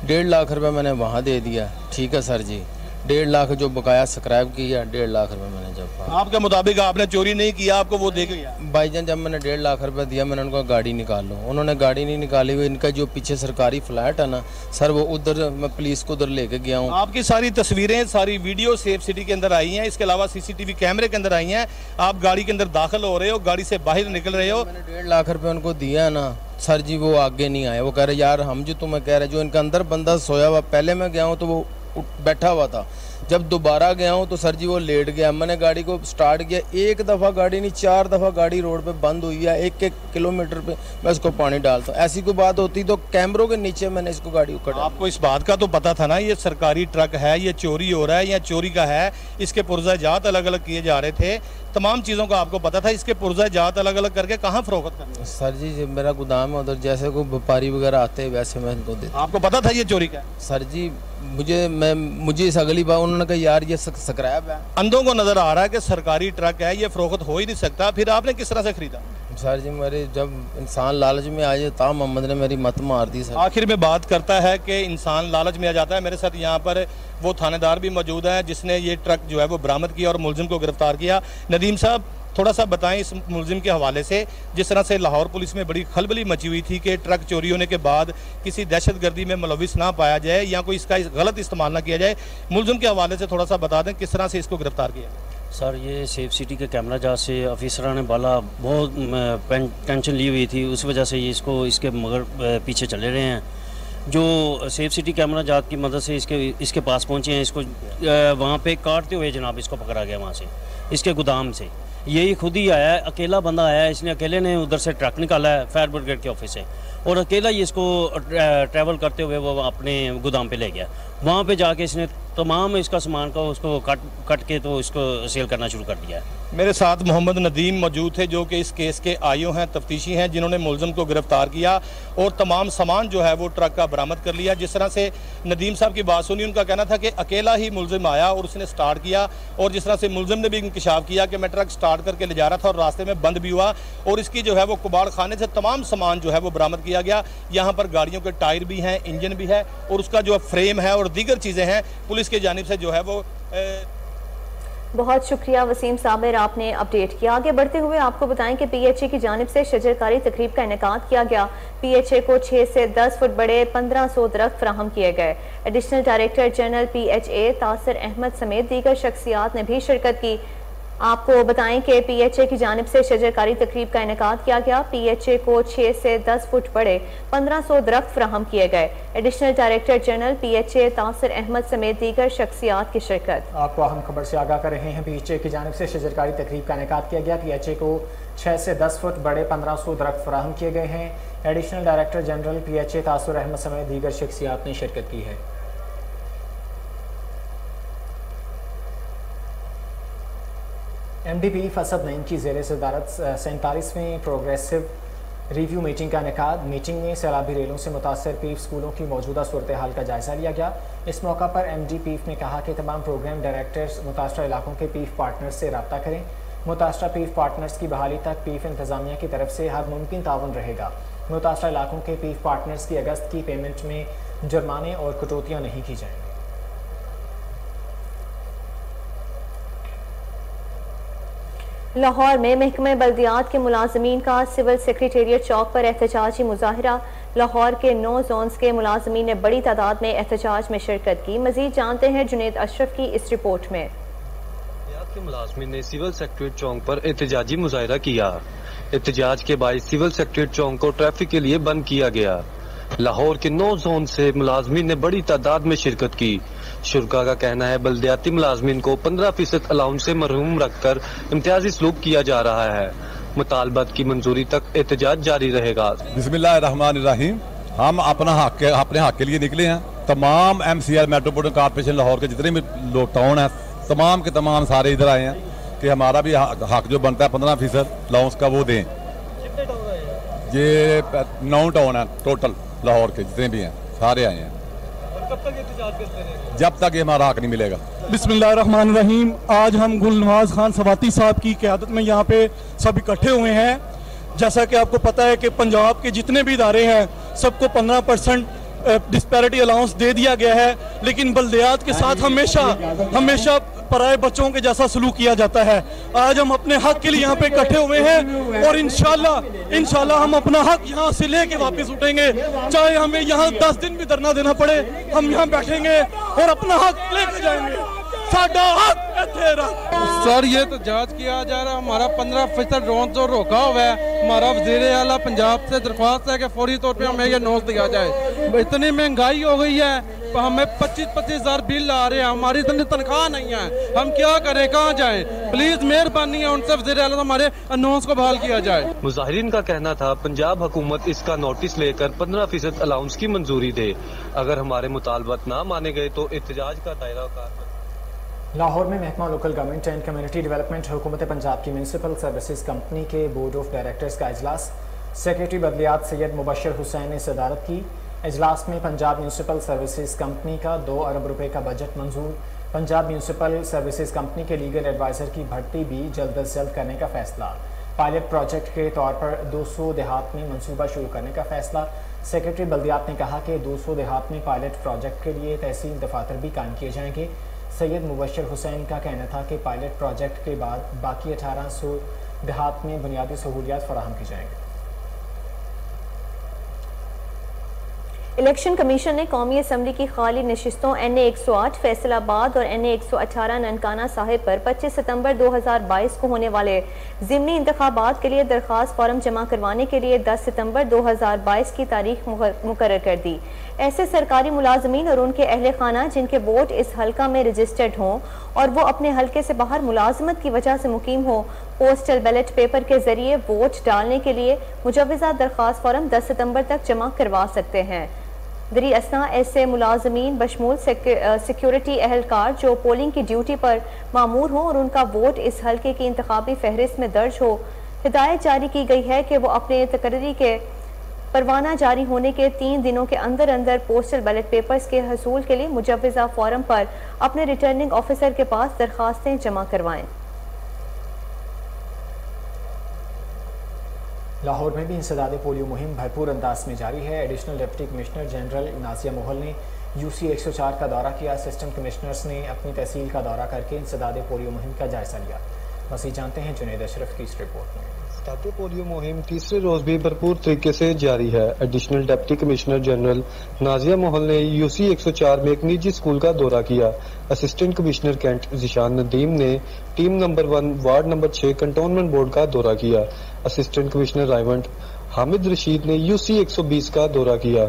1.5 लाख रुपए मैंने वहाँ दे दिया, ठीक है सर जी। 1.5 लाख जो बकाया सब्सक्राइब किया, 1.5 लाख रुपए मैंने जब आपके मुताबिक आपने चोरी नहीं किया, आपको वो दे गया? भाईजान, जब मैंने 1.5 लाख रुपए दिया, मैंने उनको गाड़ी निकाल लो, उन्होंने गाड़ी नहीं निकाली हुई। इनका जो पीछे सरकारी फ्लैट है ना सर, वो उधर मैं पुलिस को उधर लेके गया हूँ। आपकी सारी तस्वीरें, सारी वीडियो सेफ सिटी के अंदर आई हैं, इसके अलावा CCTV कैमरे के अंदर आई हैं। आप गाड़ी के अंदर दाखिल हो रहे हो, गाड़ी से बाहर निकल रहे हो। मैंने 1.5 लाख रुपए उनको दिया ना सर जी, वो आगे नहीं आए। वो कह रहे यार हम जो तुम्हें कह रहे, जो इनका अंदर बंदा सोया हुआ, पहले मैं गया हूँ तो वो बैठा हुआ था, जब दोबारा गया हूँ तो सर जी वो लेट गया। मैंने गाड़ी को स्टार्ट किया, एक दफ़ा गाड़ी नहीं 4 दफ़ा गाड़ी रोड पे बंद हुई है। 1-1 किलोमीटर पे मैं इसको पानी डालता हूँ। ऐसी कोई बात होती तो कैमरों के नीचे मैंने इसको गाड़ी को कटा। आपको इस बात का तो पता था ना ये सरकारी ट्रक है, ये चोरी हो रहा है या चोरी का है, इसके पुर्जा-जात अलग अलग किए जा रहे थे, तमाम चीज़ों का आपको पता था। इसके पुर्जा-जात अलग अलग करके कहाँ फरोख्त करते? सर जी मेरा गोदाम है उधर, जैसे कोई व्यापारी वगैरह आते हैं वैसे मैं इनको देता। आपको पता था ये चोरी का? सर जी मुझे इस अगली बार उन्होंने कहा यार ये स्क्रैप है। अंधों को नजर आ रहा है कि सरकारी ट्रक है, ये फरोख्त हो ही नहीं सकता, फिर आपने किस तरह से खरीदा? सर जी मेरे जब इंसान लालच में आ जाए, ता मोहम्मद ने मेरी मत मार दी। सर आखिर में बात करता है कि इंसान लालच में आ जाता है। मेरे साथ यहाँ पर वो थानेदार भी मौजूद है जिसने ये ट्रक जो है वो बरामद किया और मुलजिम को गिरफ्तार किया। नदीम साहब, थोड़ा सा बताएं इस मुलजिम के हवाले से, जिस तरह से लाहौर पुलिस में बड़ी खलबली मची हुई थी कि ट्रक चोरी होने के बाद किसी दहशतगर्दी में मुलविस ना पाया जाए या कोई इसका गलत इस्तेमाल ना किया जाए। मुलजिम के हवाले से थोड़ा सा बता दें किस तरह से इसको गिरफ्तार किया? सर ये सेफ सिटी के कैमरा जांच से ऑफिसर ने बाला बहुत टेंशन ली हुई थी, उस वजह से ये इसके मगर पीछे चले रहे हैं। जो सेफ सिटी कैमरा जांच की मदद से इसके पास पहुंचे हैं, इसको वहाँ पे काटते हुए जनाब इसको पकड़ा गया वहाँ से, इसके गोदाम से। यही खुद ही आया है, अकेला बंदा आया है, इसने अकेले ने उधर से ट्रक निकाला है फायर ब्रिगेड के ऑफिस से, और अकेला ही इसको ट्रैवल करते हुए वो अपने गोदाम पे ले गया। वहाँ पे जाके इसने तमाम इसका सामान का उसको कट के तो इसको सेल करना शुरू कर दिया है। मेरे साथ मोहम्मद नदीम मौजूद थे जो कि इस केस के आईओ हैं, तफ्तीशी हैं, जिन्होंने मुलजिम को गिरफ्तार किया और तमाम सामान जो है वो ट्रक का बरामद कर लिया। जिस तरह से नदीम साहब की बात सुनी, उनका कहना था कि अकेला ही मुलजिम आया और उसने स्टार्ट किया, और जिस तरह से मुलजिम ने भी इंकशाफ किया कि मैं ट्रक स्टार्ट करके ले जा रहा था और रास्ते में बंद भी हुआ, और इसकी जो है वो कुबाड़ खाने से तमाम सामान जो है वो बरामद किया गया। यहाँ पर गाड़ियों के टायर भी हैं, इंजन भी है, और उसका जो फ्रेम है और दीगर चीज़ें हैं, पुलिस की जानिब से जो है वो बहुत शुक्रिया वसीम साबिर, आपने अपडेट किया। आगे बढ़ते हुए आपको बताएं कि PHA की जानिब से शजरकारी तकरीब का इनेकाद किया गया। PHA को 6 से 10 फुट बड़े 1500 दरख्त फराहम किए गए। Additional director general PHA Tasir Ahmad समेत दीगर शख्सियात ने भी शिरकत की। आपको बताएं कि PHA की जानिब से शजरकारी तकरीब का इनेकाद किया गया। PHA को 6 से 10 फुट बड़े 1500 दरख्त फराहम किए गए। Additional director general PHA Tasir Ahmad समेत दीगर शख्सियात की शिरकत। आपको अहम खबर से आगाह कर रहे हैं। PHA की जानिब से शजरकारी तकरीब का इनेकाद किया गया। PHA को 6 से 10 फुट बड़े 1500 दरख्त फराहम किए गए हैं। Additional director general PHA Tasir Ahmad समेत दीगर शख्सियात ने शिरकत की है। MDP फसद नईम की ज़ेर सदारत 47वें प्रोग्रेसिव रिव्यू मीटिंग का इनेकाद। मीटिंग में सैलाबी रेलों से मुतासर पीफ स्कूलों की मौजूदा सूरत हाल का जायजा लिया गया। इस मौका पर MD पीफ ने कहा कि तमाम प्रोग्राम डायरेक्टर्स मुतासरा इलाकों के पीफ पार्टनर्स से रब्ता करें। मुतासरा पीफ पार्टनर्स की बहाली तक पीफ इंतजामिया की तरफ से हर मुमकिन ताउन रहेगा। मुतासरा इलाकों के पीफ पार्टनर्स की अगस्त की पेमेंट में जुर्माने और कटौतियाँ नहीं की जाएंगी। लाहौर में महकमे बल्दियात के मुलाजमीन का सिविल सेक्रेटेरिएट चौक पर एहतजाजी मुजाहरा। लाहौर के 9 जोन्स के मुलाजमीन ने बड़ी तादाद में एहतजाज में शिरकत की। मजीद जानते हैं जुनेद अशरफ की इस रिपोर्ट में। के मुलाजमीन ने सिविल सेक्रेटेरिएट चौक पर एहतजाजी मुजाहरा किया। एहतजाज के बाद सिविल सेक्रेटेरिएट चौक को ट्रैफिक के लिए बंद किया गया। लाहौर के 9 जोन से मुलाजमीन ने बड़ी तादाद में शिरकत की। शुरा का कहना है बल्दियाती मुलाजमीन को 15% अलाउंस से महरूम रखकर इम्तियाजी सलूक किया जा रहा है। मुतालबात की मंजूरी तक एहतजाज जारी रहेगा। बिस्मिल्लाहिर्रहमानिर्रहीम। हम अपने हक के लिए निकले हैं। तमाम MCR मेट्रोपोलिटन कॉर्पोरेशन लाहौर के जितने भी लोग टाउन है तमाम के तमाम सारे इधर आए हैं कि हमारा भी हक जो बनता है 15% अलाउंस का वो दें। ये 9 टाउन है टोटल लाहौर के जितने भी हैं सारे आए हैं। कब तक एहतजाज करते रहेंगे? जब तक ये हमारा हक नहीं मिलेगा। बिस्मिल्लाहिर्रहमानिर्रहीम। आज हम गुल नवाज खान सवाती साहब की क़यादत में यहाँ पे सब इकट्ठे हुए हैं। जैसा कि आपको पता है कि पंजाब के जितने भी इदारे हैं सबको 15% डिस्पैरिटी अलाउंस दे दिया गया है, लेकिन बल्दियात के साथ हमेशा पराए बच्चों के जैसा सलूक किया जाता है। आज हम अपने हक के लिए यहाँ पे इकट्ठे हुए हैं और इंशाल्लाह हम अपना हक यहाँ से लेके वापस उठेंगे। चाहे हमें यहाँ 10 दिन भी धरना देना पड़े, हम यहाँ बैठेंगे और अपना हक लेके जाएंगे। साडा हक सर ये तो जांच किया जा रहा है। हमारा 15% रोन जो रोका हुआ है। हमारा वज़ीर आला पंजाब से दरख्वास्त है कि फौरी तौर पे हमें ये नोट दिया जाए। इतनी महंगाई हो गई है, हमें 25-25 हज़ार बिल आ रहे हैं, हमारी इतनी तनख्वाह नहीं है, हम क्या करें, कहाँ जाएं? प्लीज मेहरबानी है उनसे वज़ीर आला हमारे अनाउंस को बहाल किया जाए। मुजाहिरीन का कहना था पंजाब हुकूमत इसका नोटिस लेकर 15% अलाउंस की मंजूरी दे। अगर हमारे मुतालबात ना माने गए तो एहतजाज का दायरा कार। लाहौर में महकमा local government and community development हुकूमत पंजाब की म्यूनसिपल सर्विसेज कंपनी के बोर्ड ऑफ डायरेक्टर्स का इजलास सेक्रेटरी बदलियात सैयद मुबशर हुसैन ने सदारत की। इजलास में पंजाब म्यूनसिपल सर्विसेज कंपनी का 2 अरब रुपए का बजट मंजूर। पंजाब म्यूनसिपल सर्विसेज कंपनी के लीगल एडवाइज़र की भर्ती भी जल्द अज जल्द करने का फैसला। पायलट प्रोजेक्ट के तौर पर 200 देहात में मनसूबा शुरू करने का फैसला। सेक्रेटरी बल्दियात ने कहा कि 200 देहात में पायलट प्रोजेक्ट के लिए तहसील दफातर भी कायम किए जाएंगे। सैयद मुबशर हुसैन का कहना था कि पायलट प्रोजेक्ट के बाद बाकी 1800 देहात में बुनियादी सहूलियात फराहम की जाएंगी। इलेक्शन कमीशन ने कौमी असम्बली की खाली नशिस्तों NA 108 फैसलाबाद और NA 118 ननकाना साहिब पर 25 सितंबर 2022 को होने वाले ज़िमनी इंतखाबात के लिए दरख्वास्त फॉर्म जमा करवाने के लिए 10 सितंबर 2022 की तारीख मुकर्रर कर दी। ऐसे सरकारी मुलाजमीन और उनके अहले खाना जिनके वोट इस हल्का में रजिस्टर्ड हों और वो अपने हल्के से बाहर मुलाजमत की वजह से मुकीम हो, पोस्टल बैलेट पेपर के जरिए वोट डालने के लिए मुजव्वज़ा दरख्वास्त फॉर्म 10 सितंबर तक जमा करवा सकते हैं। दरी असना ऐसे मुलाजमीन बशमूल सिक्योरिटी अहलकार जो पोलिंग की ड्यूटी पर मामूर हों और उनका वोट इस हल्के की इंतखाबी फहरिस्त में दर्ज हो, हिदायत जारी की गई है कि वो अपने तकर्री के परवाना जारी होने के 3 दिनों के अंदर अंदर पोस्टल बैलेट पेपर्स के हसूल के लिए मुजव्वज़ा फॉर्म पर अपने रिटर्निंग ऑफिसर के पास दरखास्तें जमा करवाएं। लाहौर में भी इंसदाद पोलियो मुहिम भरपूर अंदाज में जारी है। Additional deputy commissioner general Nazia Mohal ने UC 104 का दौरा किया। असिस्टेंट कमिश्नर्स ने अपनी तहसील का दौरा करके इंसदाद पोलियो मुहिम का जायजा लिया। मज़ीद जानते हैं जुनेद अशरफ की इस रिपोर्ट में। इंसदाद पोलियो मुहिम तीसरे रोज भी भरपूर तरीके से जारी है। Additional deputy commissioner general Nazia Mohal ने UC 104 में एक निजी स्कूल का दौरा किया। Assistant commissioner cantt Zeeshan Nadeem ने team number 1 ward number 6 cantonment board का दौरा किया। असिस्टेंट कमिश्नर रायवंट हामिद रशीद ने UC 120 का दौरा किया।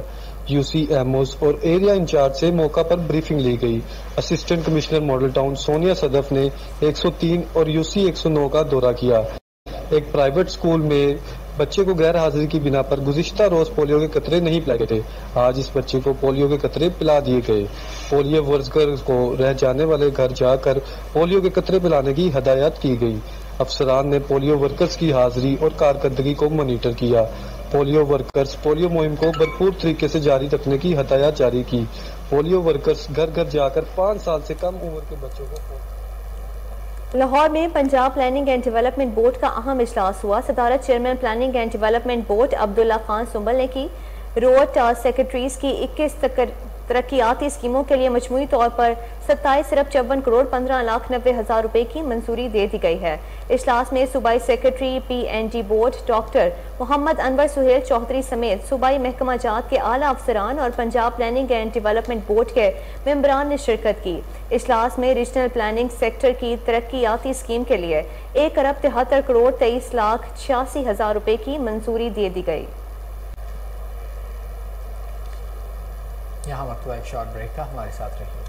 UC एमओज और एरिया इंचार्ज से मौका पर ब्रीफिंग ली गई। Assistant commissioner model town Sonia Sadaf ने 103 और UC 109 का दौरा किया। एक प्राइवेट स्कूल में बच्चे को गैर हाजिरी की बिना पर गुज़िश्ता रोज पोलियो के कतरे नहीं पिलाए गए थे। आज इस बच्चे को पोलियो के कतरे पिला दिए गए। पोलियो वर्कर्स को रह जाने वाले घर जाकर पोलियो के कतरे पिलाने की हदायत की गई। अफसरान ने पोलियो वर्कर्स की हाजिरी और कारकर्दगी को मॉनिटर किया। पोलियो वर्कर्स पोलियो मुहिम को भरपूर तरीके से जारी रखने की हदायत जारी की। पोलियो वर्कर्स घर घर जाकर 5 साल से कम उम्र के बच्चों को। लाहौर में Punjab planning and development board का अहम इजलास हुआ। सदारत chairman planning and development board Abdullah Khan Sumbal ने की। रोड सेक्रेटरीज की 21 तरक्याती स्कीमों के लिए मजमूई तौर पर 27 करोड़ 15,90,000 रुपए की मंजूरी दे दी गई है। इजलास में सूबाई secretary PNG board doctor Mohammad Anwar Suhail Chaudhry समेत सूबाई महकमा जात के आला अफसरान और Punjab planning and development board के मेंबरान ने शिरकत की। इजलास में रीजनल प्लानिंग सेक्टर की तरक्याती स्कीम के लिए 1 अरब 73 करोड़ 23,86,000 रुपए की मंजूरी दे दी गई। यहाँ वक्त हुआ एक शॉर्ट ब्रेक का, हमारे साथ रहिए।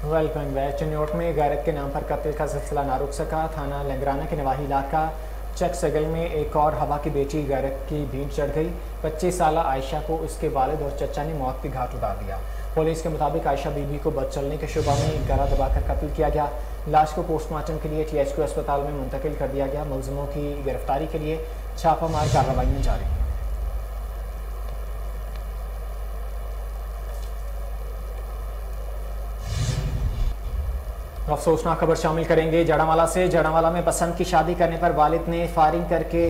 Welcome back. चिन्नौट में गैरत के नाम पर कत्ल का सिलसिला ना रुक सका। थाना लंगराना के नवाही इलाका चक सगल में एक और हवा की बेटी गैरत की भीड़ चढ़ गई। 25 साल आयशा को उसके वालिद और चचा ने मौत के घाट उतार दिया। पुलिस के मुताबिक आयशा बीबी को बद चलने के शुबा में गला दबाकर कत्ल किया गया। लाश को पोस्टमार्टम के लिए THQ अस्पताल में मुंतकिल कर दिया गया। मुलजिमों की गिरफ्तारी के लिए छापामार कार्रवाइयाँ जारी हैं। अफसोसनाक खबर शामिल करेंगे जड़ावाला से। जड़ावाला में पसंद की शादी करने पर वालिद ने फायरिंग करके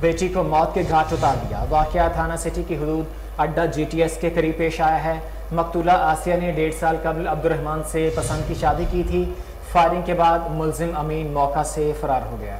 बेटी को मौत के घाट उतार दिया। वाकया थाना सिटी की हुदूद अड्डा GTS के करीब पेश आया है। मकतूला आसिया ने 1.5 साल कबल अब्दुर्रहमान से पसंद की शादी की थी। फायरिंग के बाद मुलजिम अमीन मौका से फरार हो गया।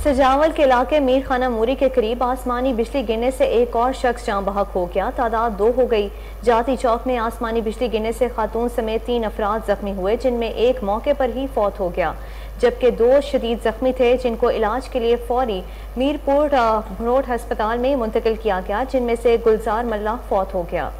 सजावल के इलाके मीर खाना मूरी के करीब आसमानी बिजली गिरने से एक और शख्स जाँ बहक हो गया। तादाद 2 हो गई। जाती चौक में आसमानी बिजली गिरने से खातून समेत 3 अफराद जख्मी हुए, जिनमें एक मौके पर ही फौत हो गया, जबकि 2 शदीद जख्मी थे, जिनको इलाज के लिए फौरी मीरपुर भरोट अस्पताल में मुंतकिल किया गया, जिनमें से गुलजार मल्ला फौत हो गया।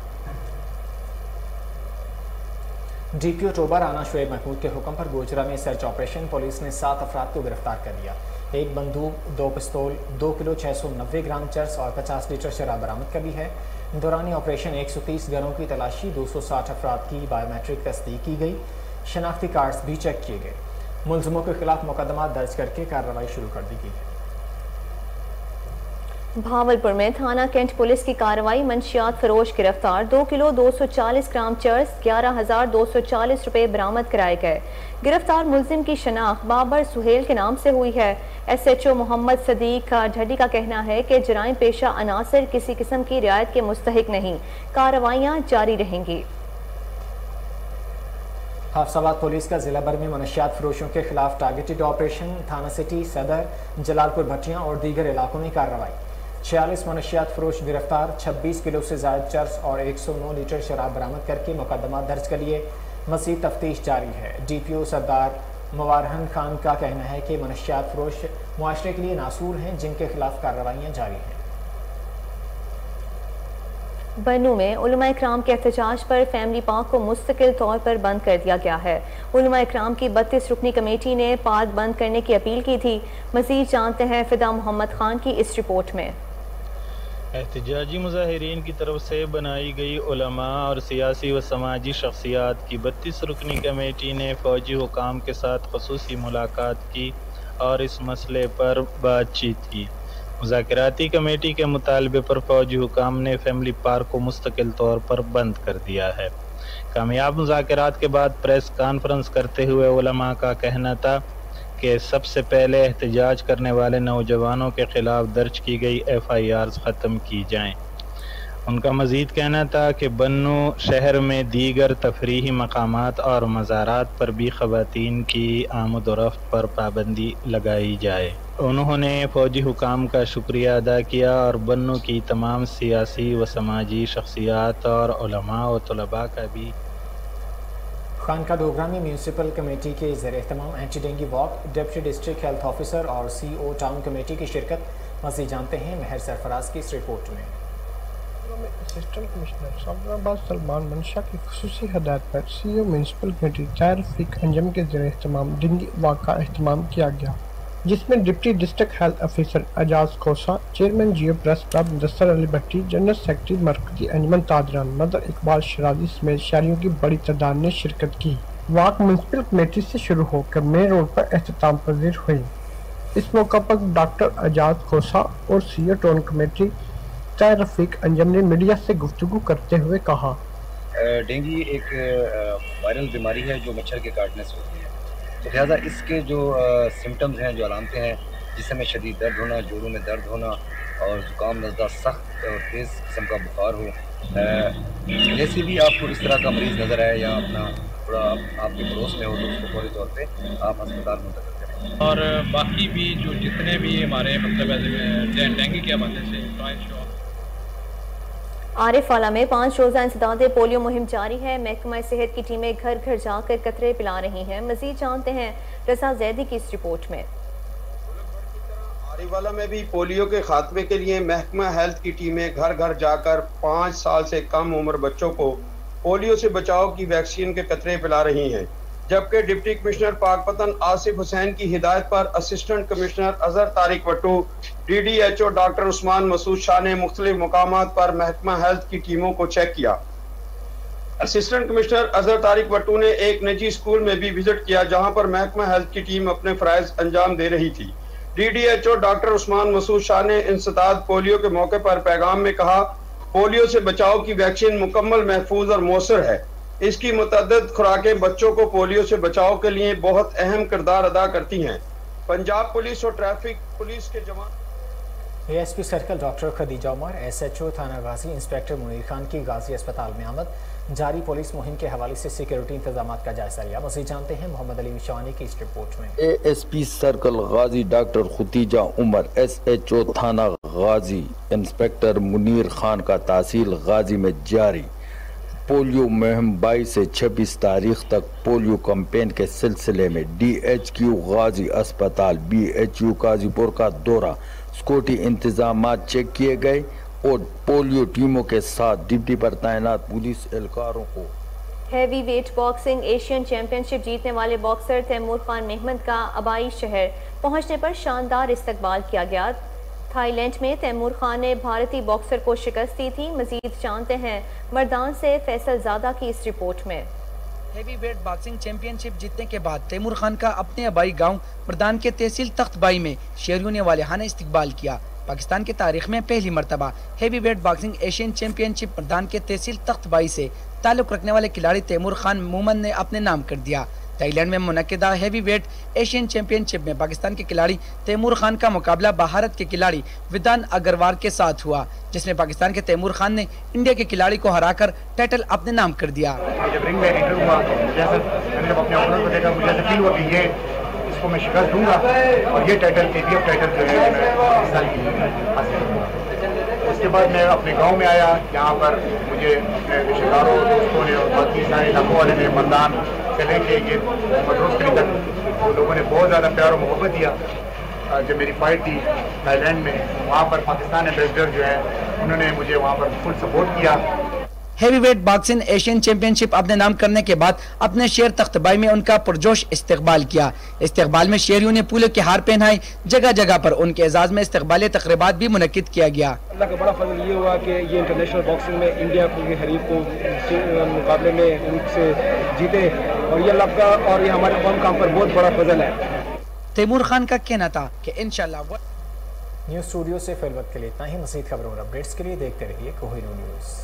DPO टोबा राना शुएब महमूद के हुक्म पर गोजरा में सर्च ऑपरेशन। पुलिस ने 7 अफराद को गिरफ्तार कर लिया। 1 बंदूक, 2 पिस्तौल, 2 किलो 690 ग्राम चरस और 50 लीटर शराब बरामद कर ली है। दौरान ऑपरेशन 130 घरों की तलाशी, 260 अफराद की बायोमेट्रिक तस्दीक की गई। शनाख्ती कार्ड्स भी चेक किए गए। मुलजिमों के खिलाफ मुकदमा दर्ज करके कार्रवाई शुरू कर दी गई है। भावलपुर में थाना कैंट पुलिस की कार्रवाई। मंशियात फरोश गिरफ्तार। 2 किलो 240 ग्राम चर्स, 11,240 रुपए बरामद कराए गए। गिरफ्तार मुलजिम की शनाख्त बाबर सुहेल के नाम से हुई है। SHO मोहम्मद सदीक ढडी का कहना है कि जराइम पेशा अनासर किसी किस्म की रियायत के मुस्तहिक नहीं। कार्रवाइयाँ जारी रहेंगी। हाफसाबाद पुलिस का जिला भर में मनशियात फरोशों के खिलाफ टारगेटेड ऑपरेशन। थाना सिटी, सदर, जलालपुर भट्टियां और दीगर इलाकों में कार्रवाई। 46 मनशियात फरोश गिरफ्तार। 26 किलो से ज्यादा चर्स और 109 लीटर शराब बरामद करके मुकदमा दर्ज कर लिए। मज़ीद तफ्तीश जारी है। DPO सरदार मुबारहन खान का कहना है कि मनशियात फरोश मुआशरे के लिए नासूर हैं, जिनके खिलाफ कार्रवाइयाँ जारी हैं। बन्नू में उलमा इकराम के एहतजाज पर फैमिली पार्क को मुस्तकिल तौर पर बंद कर दिया गया है। उलमा इकराम की 32 रुकनी कमेटी ने पार्क बंद करने की अपील की थी। मज़ीद जानते हैं फिदा मोहम्मद खान की इस रिपोर्ट में। एहतजाजी मुजाहिरीन की तरफ से बनाई गई उलमा और सियासी व समाजी शख्सियात की 32 रुकनी कमेटी ने फ़ौजी हुकाम के साथ ख़ुसूसी मुलाकात की और इस मसले पर बातचीत की। मुज़ाकराती कमेटी के मुतालबे पर फ़ौजी हुकाम ने फैमिली पार्क को मुस्तकिल तौर पर बंद कर दिया है। कामयाब मुज़ाकरात के बाद प्रेस कॉन्फ्रेंस करते हुए उलमा का कहना था कि सबसे पहले एहतजाज करने वाले नौजवानों के ख़िलाफ़ दर्ज की गई FIRs ख़त्म की जाएँ। उनका मज़ीद कहना था कि बन्नू शहर में दीगर तफरीही मकामात और मज़ारात पर भी ख़वातीन की आमद व रफ्त पर पाबंदी लगाई जाए। उन्होंने फ़ौजी हुकाम का शुक्रिया अदा किया और बन्नू की तमाम सियासी व समाजी शख्सियात और उलमा व तलबा का भी खानका डोगरा में म्यूनसिपल कमेटी के ज़ेर एहतमाम anti dengue walk, deputy district health officer और CO टाउन कमेटी की शिरकत। मज़ीद जानते हैं महर सरफराज की इस रिपोर्ट में। असिस्टेंट कमिश्नर सफदराबाद सलमान मंशा की खुसूसी हदायत पर CO municipal committee Tahir Rafiq Anjum के ज़ेर एहतमाम डेंगू वॉक का एहतमाम किया गया, जिसमें deputy district health officer Ejaz Khosa, chairman Geo press club Mudassar Ali Bhatti, general secretary Markazi Anjuman ताजरान, mother Iqbal शराजी समेत शहरियों की बड़ी तादाद ने शिरकत की। वॉक म्यूनसिपल कमेटी से शुरू होकर मेन रोड पर एख्तिताम पजीर हुई। इस मौका पर डॉक्टर एजाज खोसा और CO town committee Tahir Rafiq Anjum ने मीडिया से गुफ्तगू करते हुए कहा, डेंगू एक वायरल बीमारी है जो मच्छर के काटने से होती है, तो लिहाजा इसके जो सिम्टम्स हैं, जो अलामतें हैं, जिसमें शदीद दर्द होना, जोड़ों में दर्द होना और ज़ुकाम, नज़ला, सख्त और तेज़ किस्म का बुखार हो, जैसे भी आपको इस तरह का मरीज़ नज़र आए या अपना थोड़ा आपके पड़ोस में हो तो उसको फौरी तौर पे आप अस्पताल मुंतकिल करें। और बाकी भी जो जितने भी हमारे मतलब डेंगू के हवाले से आरिफ वाला में 5 रोज़ा इंसदादे पोलियो मुहिम जारी है। महकमा सेहत की टीमें घर घर जाकर कतरे पिला रही हैं। मजीद जानते हैं रजा जैदी की इस रिपोर्ट में। आरिफ वाला में भी पोलियो के खात्मे के लिए महकमा हेल्थ की टीमें घर घर जाकर 5 साल से कम उम्र बच्चों को पोलियो से बचाव की वैक्सीन के कतरे पिला रही हैं, जबकि डिप्टी कमिश्नर पाकपतन आसिफ हुसैन की हिदायत पर assistant commissioner Azhar Tariq Wattoo, DDHO doctor Usman Masood Shah ने मुख्तलिफ मकामात पर महकमा हेल्थ की टीमों को चेक किया। असिस्टेंट कमिश्नर अजहर तारिक वट्टू ने एक निजी स्कूल में भी विजिट किया, जहां पर महकमा हेल्थ की टीम अपने फराइज अंजाम दे रही थी। DDHO डॉक्टर उस्मान मसूद शाह ने इंसदाद पोलियो के मौके पर पैगाम में कहा, पोलियो से बचाव की वैक्सीन मुकम्मल, महफूज और मौसर है। इसकी मुतअद्दिद खुराकें बच्चों को पोलियो से बचाव के लिए बहुत अहम किरदार अदा करती हैं। पंजाब पुलिस और ट्रैफिक पुलिस के जवान ASP circle doctor Khadija Umar, SHO थाना गाजी इंस्पेक्टर मुनीर खान की गाजी अस्पताल में आमद। जारी पुलिस मुहिम के हवाले से सिक्योरिटी इंतजाम का जायजा लिया। मज़ीद जानते हैं मोहम्मद अली विशानी की इस रिपोर्ट में। ASP सर्कल गाजी डॉक्टर खदीजा उमर, SHO थाना गाजी इंस्पेक्टर मुनीर खान का तहसील गाजी में जारी पोलियो मुहिम 22 से 26 तारीख तक पोलियो कैंपेन के सिलसिले में DHQ गाजी अस्पताल, BHU गाजीपुर का दौरा, सिक्योरिटी इंतजाम चेक किए गए और पोलियो टीमों के साथ ड्यूटी पर तैनात पुलिस एहलकारों को heavy weight boxing Asian championship जीतने वाले बॉक्सर तैमूर खान मेहमद का आबाई शहर पहुंचने पर शानदार इस्तकबाल किया गया। थाईलैंड में तैमूर खान ने भारतीय बॉक्सर को शिकस्त दी थी। मजीद जानते हैं मर्दान से फैसल ज़ादा की इस रिपोर्ट में। हैवी वेट बॉक्सिंग चैंपियनशिप जीतने के बाद तैमूर खान का अपने आबाई गांव मर्दान के तहसील तख्तबाई में शहरियों ने वालिहाना इस्तकबाल किया। पाकिस्तान की तारीख में पहली मरतबा heavy weight boxing Asian championship Mardan के तहसील तख्तबाई से ताल्लुक रखने वाले खिलाड़ी तैमूर खान मोमन ने अपने नाम कर दिया। थाईलैंड में मुनक्किदा हैवी वेट एशियन चैंपियनशिप में पाकिस्तान के खिलाड़ी तैमूर खान का मुकाबला भारत के खिलाड़ी विदान अग्रवाल के साथ हुआ, जिसमें पाकिस्तान के तैमूर खान ने इंडिया के खिलाड़ी को हराकर टाइटल अपने नाम कर दिया। जब रिंग में एंटर हुआ, मैंने जब अपने ओपनर को देखा, मुझे फील हुआ कि ये इसको मैं शिकस्त दूंगा और ये टाइटल KPF टाइटल जो है पाकिस्तान के लिए हासिल करूंगा। उसके बाद मैं अपने गांव में आया, यहाँ पर मुझे अपने रिश्तेदारों, दोस्तों ने और बाकी सारे इलाकों वाले ने मर्दान चले के ये मदरोस्करी तक तो लोगों ने बहुत ज़्यादा प्यार और मोहब्बत दिया। जब मेरी फाइट थी थाईलैंड में, वहाँ पर पाकिस्तान एम्बेसडर जो है उन्होंने मुझे वहाँ पर फुल सपोर्ट किया। Heavy weight boxing Asian championship अपने नाम करने के बाद अपने शहर तख्तबाई में उनका पुरजोश इस्तकबाल किया। इस्तकबाल में शहरियों ने पोलियो के हार पहनाए। जगह जगह पर उनके एजाज में इस्तकबाली तकरीबात भी मुनक्किद किया गया। अल्लाह का बड़ा फजल ये हुआ कि ये इंटरनेशनल बॉक्सिंग में इंडिया के हरीफ को मुकाबले में उनसे जीते और ये अल्लाह का और ये हमारे कौम का पर बहुत बड़ा फजल है। तैमूर खान का कहना था कि इंशाल्लाह। न्यूज़ स्टूडियो से फिल वक्त के लिए इतना ही। मज़ीद खबरों और अपडेट्स के लिए देखते रहिए कोहिनूर न्यूज़।